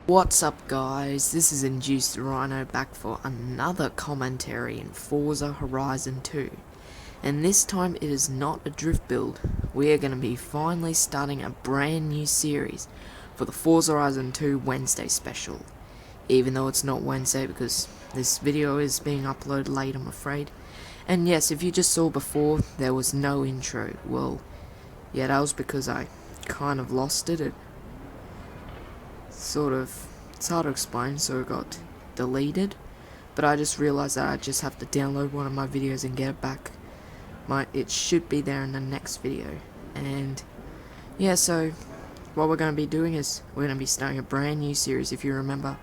What's up guys, this is Induced Rhino back for another commentary in Forza Horizon 2. And this time it is not a drift build. We are going to be finally starting a brand new series for the Forza Horizon 2 Wednesday special. Even though it's not Wednesday because this video is being uploaded late, I'm afraid. And yes, if you just saw before, there was no intro. Well, yeah, that was because I kind of lost it. It's hard to explain, so it got deleted, but I just realized that I just have to download one of my videos and get it back. It should be there in the next video. And yeah, so what we're going to be doing is we're going to be starting a brand new series. If you remember,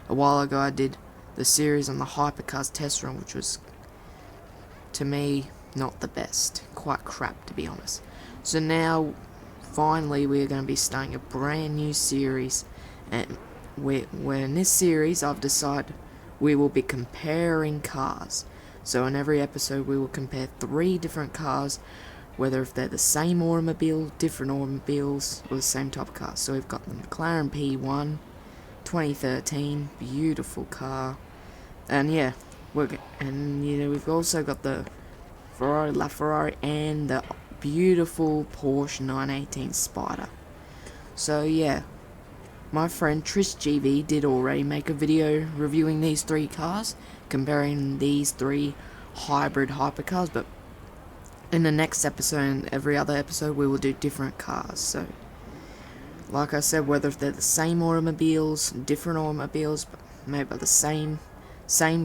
a while ago I did the series on the Hypercars test run, which was, to me, not the best. Quite crap, to be honest. So now, finally, we're going to be starting a brand new series. And where in this series I've decided we will be comparing cars. So in every episode we will compare 3 different cars, whether if they're the same automobile, different automobiles, or the same type of car. So we've got the McLaren P1 2013, beautiful car. And yeah, we've also got the LaFerrari and the beautiful Porsche 918 Spyder. So yeah, my friend Trish GV did already make a video reviewing these 3 cars, comparing these 3 hybrid hypercars, but in the next episode and every other episode we will do different cars. So, like I said, whether if they're the same automobiles, different automobiles, but maybe the same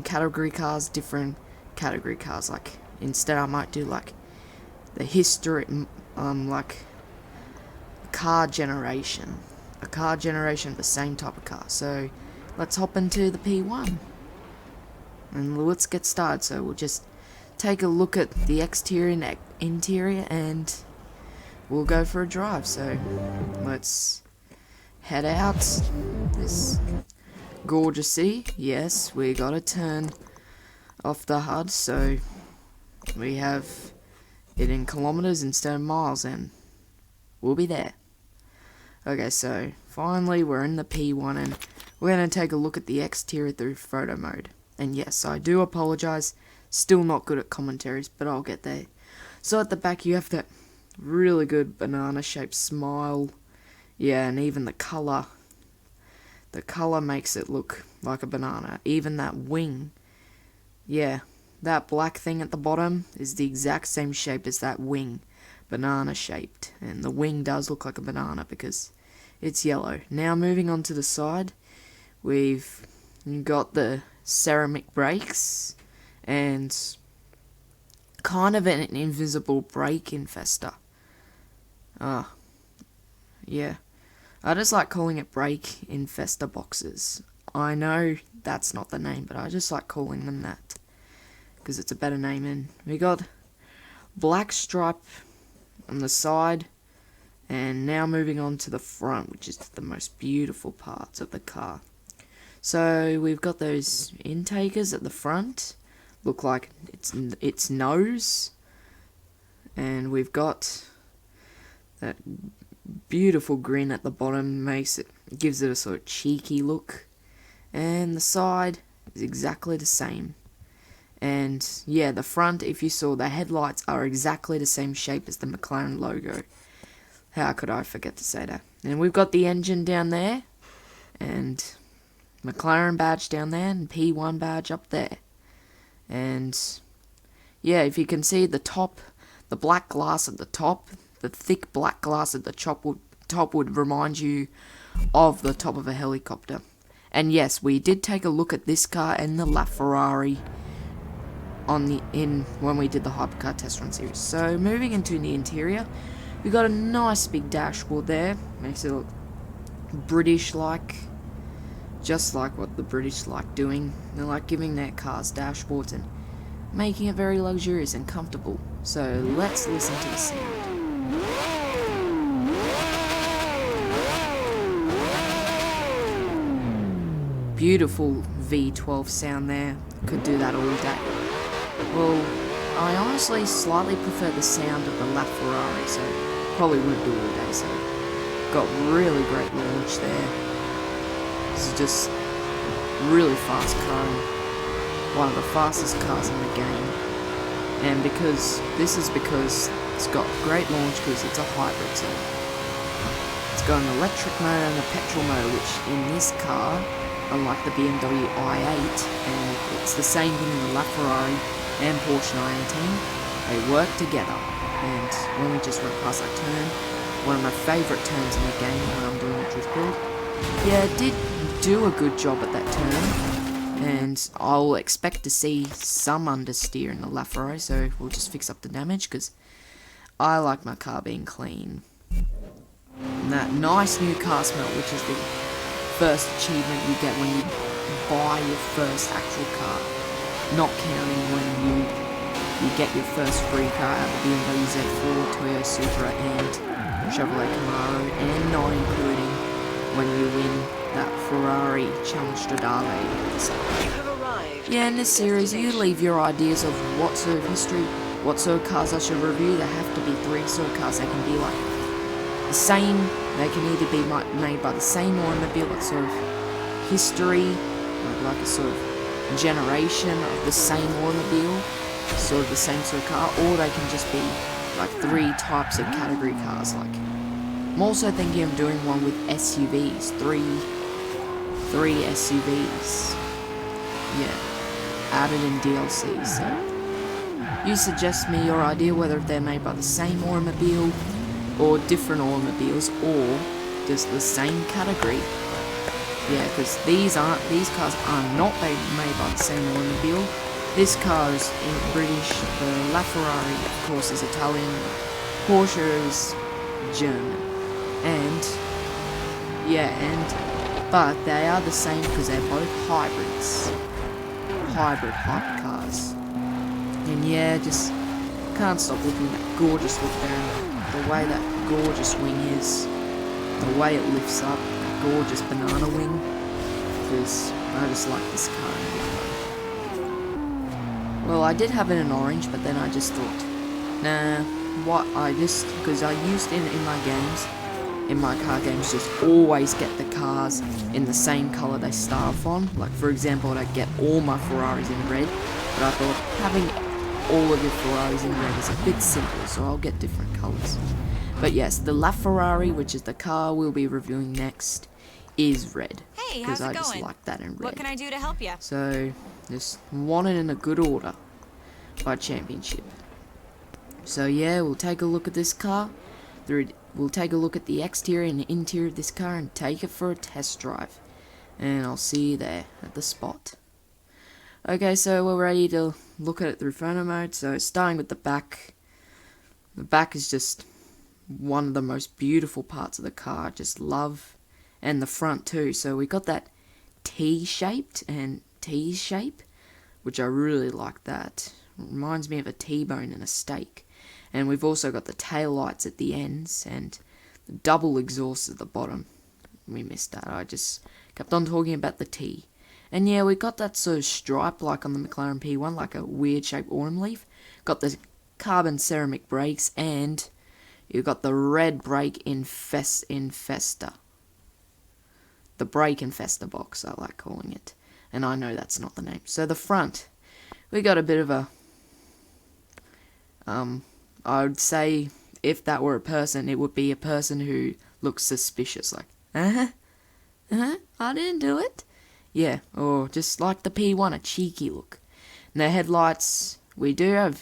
category cars, different category cars. Like, instead I might do like the history, like car generation. A car generation of the same type of car. So let's hop into the P1 and let's get started. So we'll just take a look at the exterior and interior and we'll go for a drive. So let's head out this gorgeous city. Yes, we gotta turn off the HUD so we have it in kilometers instead of miles, and we'll be there. Okay, so finally we're in the P1 and we're going to take a look at the exterior through photo mode. And yes, I do apologize, still not good at commentaries, but I'll get there. So at the back you have that really good banana shaped smile. Yeah, and even the colour makes it look like a banana. Even that wing, yeah, that black thing at the bottom is the exact same shape as that wing. Banana shaped, and the wing does look like a banana because it's yellow. Now moving on to the side, we've got the ceramic brakes and kind of an invisible brake infester. Yeah, I just like calling it brake infester boxes. I know that's not the name, but I just like calling them that because it's a better name. And we got black stripe on the side, and now moving on to the front, which is the most beautiful parts of the car. So we've got those intakers at the front, look like its nose, and we've got that beautiful grin at the bottom, gives it a sort of cheeky look, and the side is exactly the same. And yeah, the front, if you saw, the headlights are exactly the same shape as the McLaren logo. How could I forget to say that? And we've got the engine down there, and McLaren badge down there, and P1 badge up there. And yeah, if you can see the top, the black glass at the top, the thick black glass at the top would remind you of the top of a helicopter. And yes, we did take a look at this car and the LaFerrari when we did the Hypercar test run series. So moving into the interior, we got a nice big dashboard there, makes it look British like, just like what the British like doing. They like giving their cars dashboards and making it very luxurious and comfortable. So let's listen to the sound. Beautiful V12 sound there, could do that all day. Well, I honestly slightly prefer the sound of the LaFerrari, so probably wouldn't do all day, so got really great launch there. This is just really fast car, one of the fastest cars in the game. And because it's got great launch because it's a hybrid, so it's got an electric motor and a petrol motor, which in this car, unlike the BMW i8, and it's the same thing in the LaFerrari and Porsche 918, they work together. And when we just went past that turn, one of my favourite turns in the game when I'm doing a drift build, yeah, it did do a good job at that turn, and I'll expect to see some understeer in the LaFerrari, so we'll just fix up the damage, because I like my car being clean. And that nice new car smell, which is the first achievement you get when you buy your first actual car, not counting when you get your first free car out of the BMW Z4, Toyota Supra, and Chevrolet Camaro, and not including when you win that Ferrari Challenge Stradale. So, yeah, in this series, you leave your ideas of what sort of history, what sort of cars I should review. They have to be 3 sort of cars. They can be like the same, they can either be made by the same automobile, like sort of history, like a sort of generation of the same automobile, sort of the same sort of car, or they can just be like 3 types of category cars. Like, I'm also thinking of doing one with SUVs, 3 SUVs, yeah, added in DLC. So you suggest me your idea, whether they're made by the same automobile or different automobiles, or just the same category. Yeah, because these cars are not made by the same automobile. This car is in British, the LaFerrari, of course, is Italian, Porsche is German, but they are the same because they're both hybrids, hybrid hypercars. And yeah, just can't stop looking at that gorgeous look there, the way that gorgeous wing is, the way it lifts up, that gorgeous banana wing, because I just like this car in yellow. Well, I did have it in orange, but then I just thought, nah, because I used in my games, in my car games, just always get the cars in the same colour they start off on. Like, for example, I'd get all my Ferraris in red, but I thought having all of your Ferraris in red is a bit simple, so I'll get different colours. But yes, the LaFerrari, which is the car we'll be reviewing next, is red. Hey, how's it going? Because I just like that in red. What can I do to help you? So, just want it in a good order by championship. So yeah, we'll take a look at this car. We'll take a look at the exterior and the interior of this car and take it for a test drive. And I'll see you there at the spot. Okay, so we're ready to look at it through photo mode. So starting with the back. The back is just one of the most beautiful parts of the car. Just love. And the front too. So we got that T-shaped and T-shape, which I really like that. It reminds me of a T-bone and a steak. And we've also got the tail lights at the ends and the double exhaust at the bottom. We missed that. I just kept on talking about the T. And yeah, we got that sort of stripe like on the McLaren P1, like a weird shaped autumn leaf. Got the carbon ceramic brakes, and you've got the red brake infesta. The brake infesta box, I like calling it. And I know that's not the name. So the front, we got a bit of a I would say if that were a person, it would be a person who looks suspicious, like, I didn't do it. Yeah, or just like the P1, a cheeky look. And the headlights, the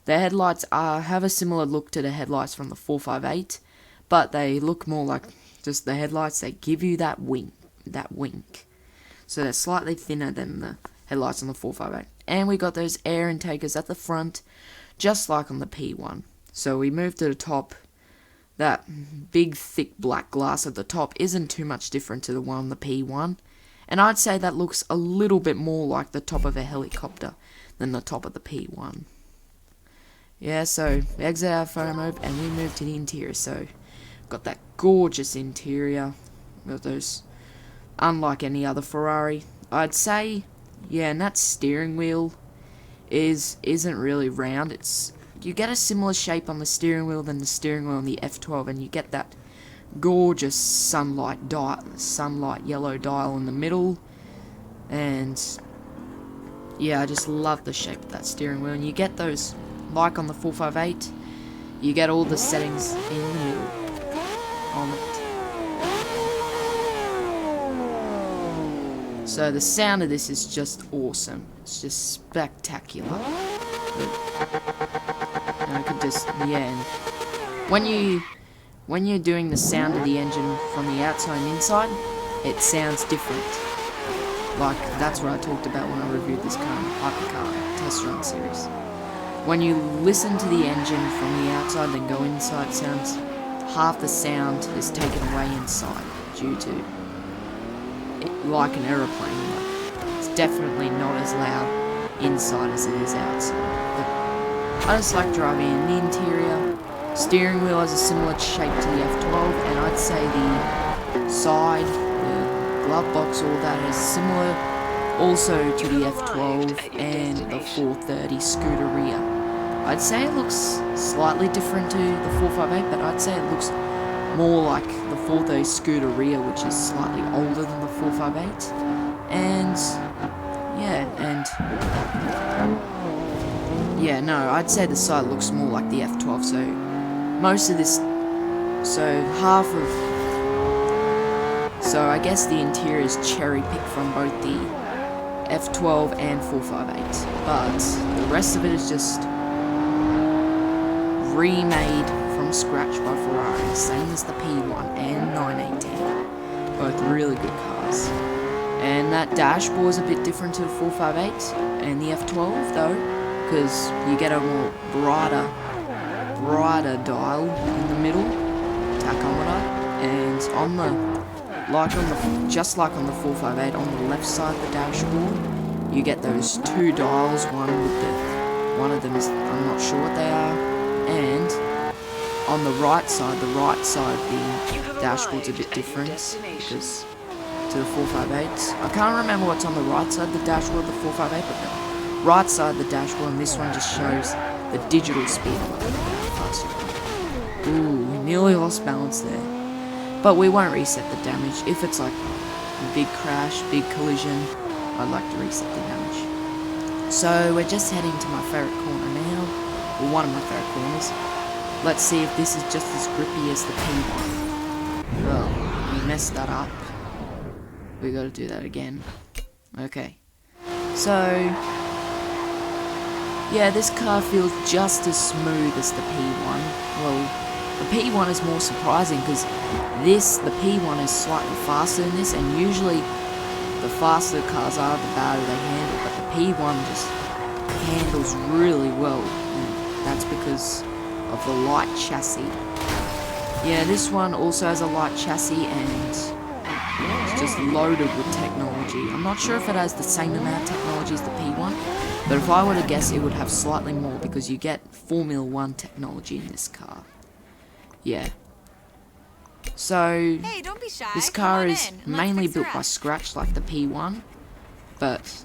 headlights have a similar look to the headlights from the 458, but they look more like just the headlights. They give you that wink. So they're slightly thinner than the headlights on the 458. And we got those air intakers at the front, just like on the P1. So we move to the top. That big thick black glass at the top isn't too much different to the one on the P1. And I'd say that looks a little bit more like the top of a helicopter than the top of the P1. Yeah, so we exit our photo mode and we move to the interior. So got that gorgeous interior. Got those, unlike any other Ferrari. I'd say, yeah, and that steering wheel isn't really round. You get a similar shape on the steering wheel than the steering wheel on the F12, and you get that gorgeous sunlight yellow dial in the middle, and yeah, I just love the shape of that steering wheel. And you get those, like on the 458, you get all the settings in the middle on it. So the sound of this is just awesome. It's just spectacular. And I could just, yeah. And when you're doing the sound of the engine from the outside and inside, it sounds different. Like, that's what I talked about when I reviewed this car in the Hypercar test run series. When you listen to the engine from the outside, then go inside, sounds, half the sound is taken away inside due to like an aeroplane. It's definitely not as loud inside as it is outside. But I just like driving in the interior. Steering wheel has a similar shape to the F12, and I'd say the side, the glove box, all that is similar also to the F12 and the 430 scooter rear. I'd say it looks slightly different to the 458, but I'd say it looks more like the 430 scooter rear, which is slightly older than the 458. And yeah, no, I'd say the side looks more like the F12. So most of this, so I guess the interior is cherry picked from both the F12 and 458, but the rest of it is just remade from scratch by Ferrari, same as the P1 and 918, both really good cars. And that dashboard is a bit different to the 458 and the F12 though, because you get a more brighter dial in the middle, tachometer, and just like on the 458, on the left side of the dashboard, you get those two dials, one of them is, I'm not sure what they are, and on the right side the dashboard's a bit different, because to the 458, I can't remember what's on the right side of the dashboard of the 458, but the right side of the dashboard, and this one just shows the digital speedometer. Ooh, we nearly lost balance there. But we won't reset the damage. If it's like a big crash, big collision, I'd like to reset the damage. So we're just heading to my favourite corner now, or one of my favourite corners. Let's see if this is just as grippy as the P1. Well, we messed that up. We gotta do that again. Okay. So yeah, this car feels just as smooth as the P1. Well, the P1 is more surprising because the P1 is slightly faster than this, and usually the faster cars are, the better they handle, but the P1 just handles really well, and that's because of the light chassis. Yeah, this one also has a light chassis, and it's just loaded with technology. I'm not sure if it has the same amount of technology as the P1, but if I were to guess, it would have slightly more, because you get Formula 1 technology in this car. Yeah. So, hey, don't be shy. this car is mainly built by scratch like the P1, but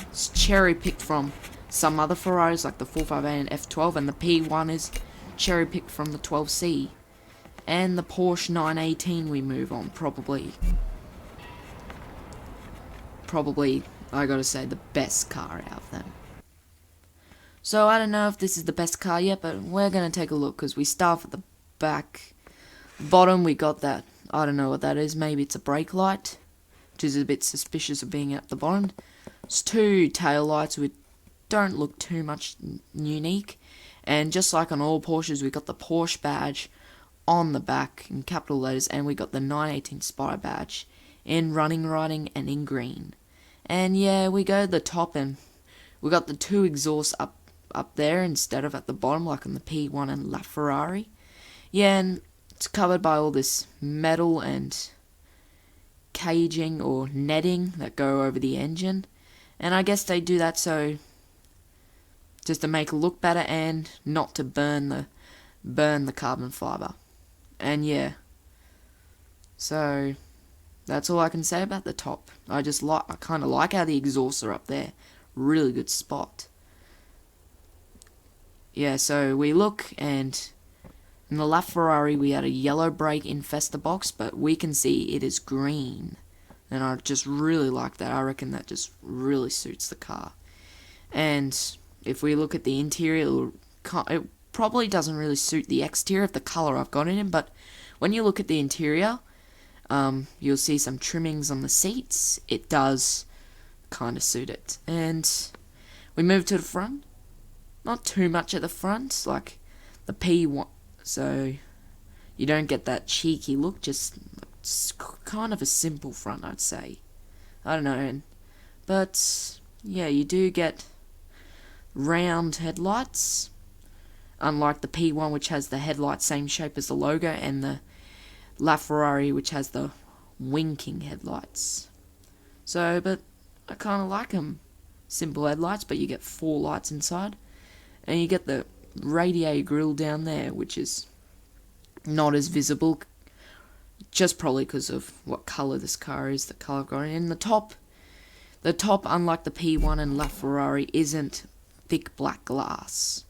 it's cherry-picked from some other Ferraris like the 458 and F12, and the P1 is cherry-picked from the 12C. And the Porsche 918 we move on, probably, I gotta say, the best car out of them. So I don't know if this is the best car yet, but we're gonna take a look, because we start at the back. Bottom, we got that, I don't know what that is, maybe it's a brake light, which is a bit suspicious of being at the bottom. It's two tail lights which don't look too much unique, and just like on all Porsches, we got the Porsche badge on the back in capital letters, and we got the 918 Spyder badge in running, riding, and in green. And yeah, we go to the top, and we got the two exhausts up there instead of at the bottom like on the P1 and LaFerrari. Yeah, and it's covered by all this metal and caging or netting that go over the engine, and I guess they do that so just to make it look better and not to burn the carbon fiber. And yeah, so that's all I can say about the top. I kind of like how the exhausts are up there. Really good spot. Yeah, so we look, and In the LaFerrari, we had a yellow brake infesta box, but we can see it is green. And I just really like that. I reckon that just really suits the car. And if we look at the interior, it probably doesn't really suit the exterior of the colour I've got in it, but when you look at the interior, you'll see some trimmings on the seats. It does kind of suit it. And we move to the front. Not too much at the front, like the P1, so you don't get that cheeky look, just kind of a simple front, I'd say. I don't know, but yeah, you do get round headlights, unlike the P1, which has the headlight same shape as the logo, and the LaFerrari, which has the winking headlights. So, but I kind of like them. Simple headlights, but you get 4 lights inside. And you get the radiator grille down there, which is not as visible, just probably because of what colour this car is, the colour going in. The top, unlike the P1 and LaFerrari, isn't thick black glass.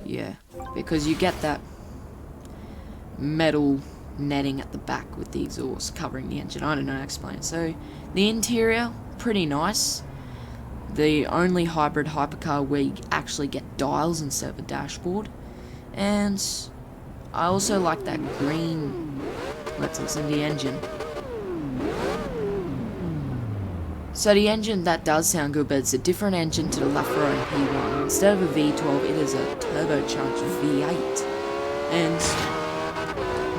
Yeah, because you get that metal netting at the back with the exhaust covering the engine. I don't know how to explain it. So, the interior, pretty nice. The only hybrid hypercar where you actually get dials instead of a dashboard. And I also like that green. Let's listen to the engine. So the engine, that does sound good, but it's a different engine to the LaFerrari P1. Instead of a V12, it is a turbocharged V8. And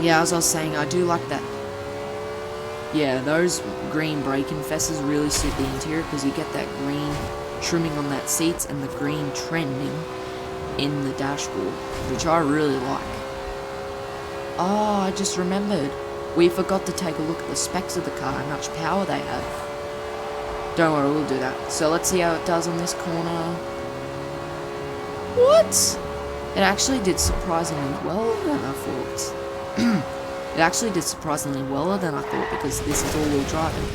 yeah, as I was saying, I do like that. Yeah, those green brake infestors really suit the interior because you get that green trimming on that seats and the green trending in the dashboard, which I really like. Oh, I just remembered. We forgot to take a look at the specs of the car, how much power they have. Don't worry, we'll do that. So let's see how it does on this corner. What? It actually did surprisingly well than I thought. It actually did surprisingly well than I thought because this is all-wheel drive and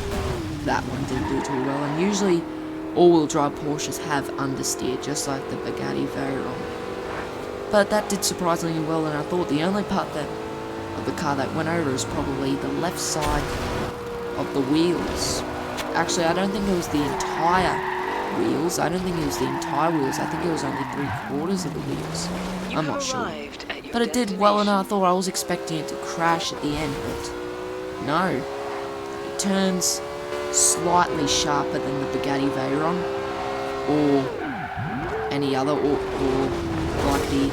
that one didn't do too well. And usually all-wheel drive Porsches have understeer, just like the Bugatti Veyron. But that did surprisingly well than I thought. The only part of the car that went over is probably the left side of the wheels. Actually, I don't think it was the entire wheels. I think it was only 3/4 of the wheels. I'm not sure. But it did well enough. I thought I was expecting it to crash at the end, but no. It turns slightly sharper than the Bugatti Veyron or any other, or like the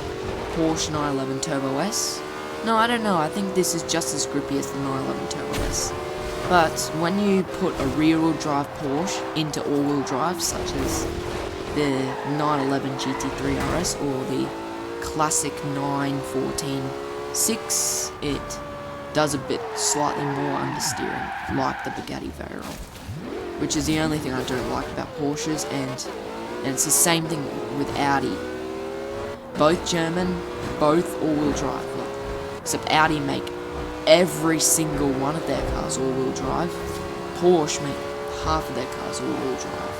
Porsche 911 Turbo S. No, I don't know. I think this is just as grippy as the 911 Turbo S. But when you put a rear-wheel drive Porsche into all-wheel drive, such as the 911 GT3 RS or the classic 914-6, it does a bit slightly more understeering, like the Bugatti Veyron, which is the only thing I don't like about Porsches, and it's the same thing with Audi. Both German, both all-wheel drive, except Audi make every single one of their cars all-wheel drive. Porsche make half of their cars all-wheel drive.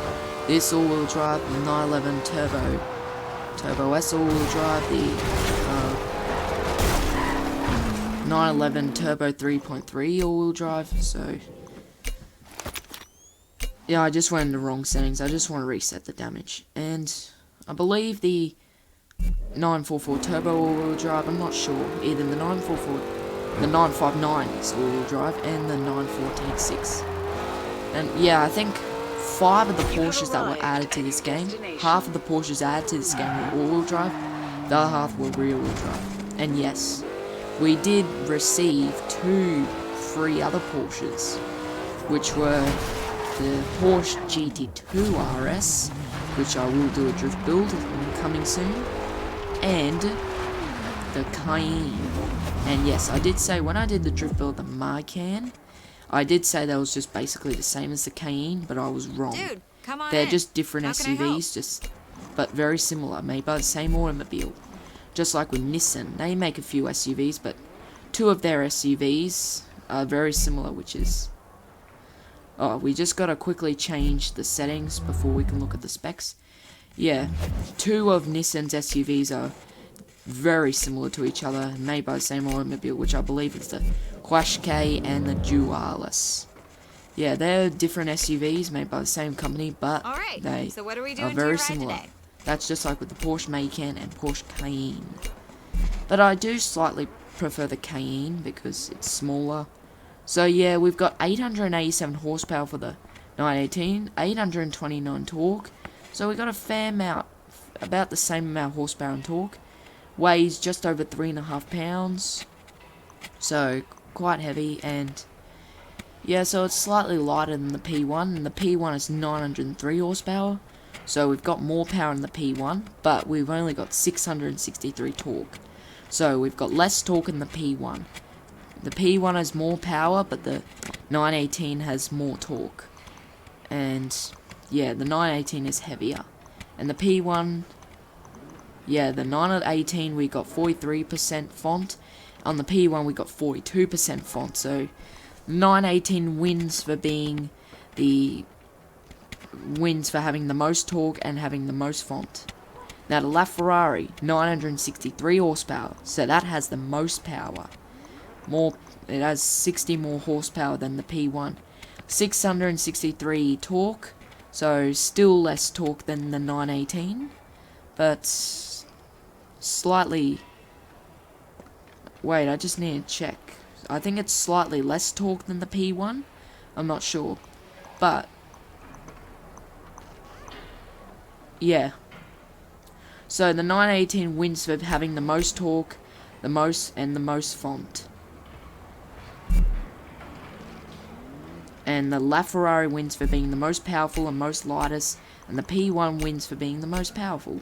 This all-wheel drive, the 911 Turbo S all-wheel drive, the 911 Turbo 3.3 all-wheel drive, so yeah, I just went in the wrong settings. I just want to reset the damage. And I believe the 944 Turbo all-wheel drive, I'm not sure, either the 959 is all-wheel drive and the 914-6. And yeah, I think 5 of the Porsches that were added to this game, half of the Porsches added to this game were all-wheel drive, the other half were rear-wheel drive. And yes, we did receive 2 free other Porsches, which were the Porsche GT2 RS, which I will do a drift build coming soon, and the Cayenne. And yes, I did say when I did the drift build of the Macan, I did say that was just basically the same as the Cayenne, but I was wrong. Dude, come on They're in. just different How can I SUVs, but very similar, made by the same automobile. Just like with Nissan, they make a few SUVs, but 2 of their SUVs are very similar, which is... Oh, we just gotta quickly change the settings before we can look at the specs. Yeah, 2 of Nissan's SUVs are very similar to each other, made by the same automobile, which I believe is the Qashqai and the Dualis. Yeah, they're different SUVs made by the same company, but they so what are we are doing very to your ride similar. today? That's just like with the Porsche Macan and Porsche Cayenne. But I do slightly prefer the Cayenne because it's smaller. So yeah, we've got 887 horsepower for the 918, 829 torque. So we got a fair amount, about the same amount of horsepower and torque. Weighs just over 3.5 pounds. So quite heavy, and yeah, so it's slightly lighter than the P1, and the P1 is 903 horsepower. So we've got more power in the P1, but we've only got 663 torque. So we've got less torque in the P1. The P1 has more power, but the 918 has more torque. And yeah, the 918 is heavier. And the P1, yeah, the 918 we got 43% font. On the P1 we got 42% font. So 918 wins for having the most torque and having the most font. Now the LaFerrari, 963 horsepower, so that has the most power. It has 60 more horsepower than the P1. 663 torque, so still less torque than the 918, but slightly... Wait, I just need to check. I think it's slightly less torque than the P1. I'm not sure, but yeah. So the 918 wins for having the most torque, the most font. And the LaFerrari wins for being the most powerful and most lightest, and the P1 wins for being the most powerful.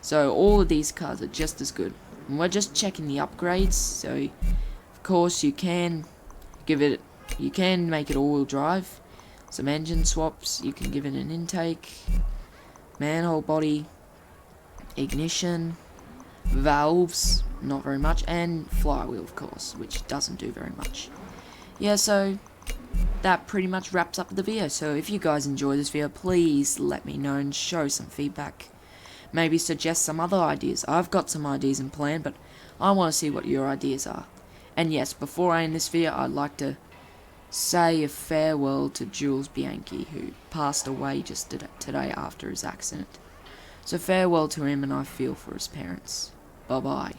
So all of these cars are just as good. And we're just checking the upgrades, so of course you can make it all-wheel drive, some engine swaps, you can give it an intake, manhole body, ignition, valves, not very much, and flywheel, of course, which doesn't do very much. Yeah, so that pretty much wraps up the video. So if you guys enjoy this video, please let me know and show some feedback. Maybe suggest some other ideas. I've got some ideas in plan, but I want to see what your ideas are. And yes, before I end this video, I'd like to say a farewell to Jules Bianchi, who passed away just today after his accident. So farewell to him, and I feel for his parents. Bye bye.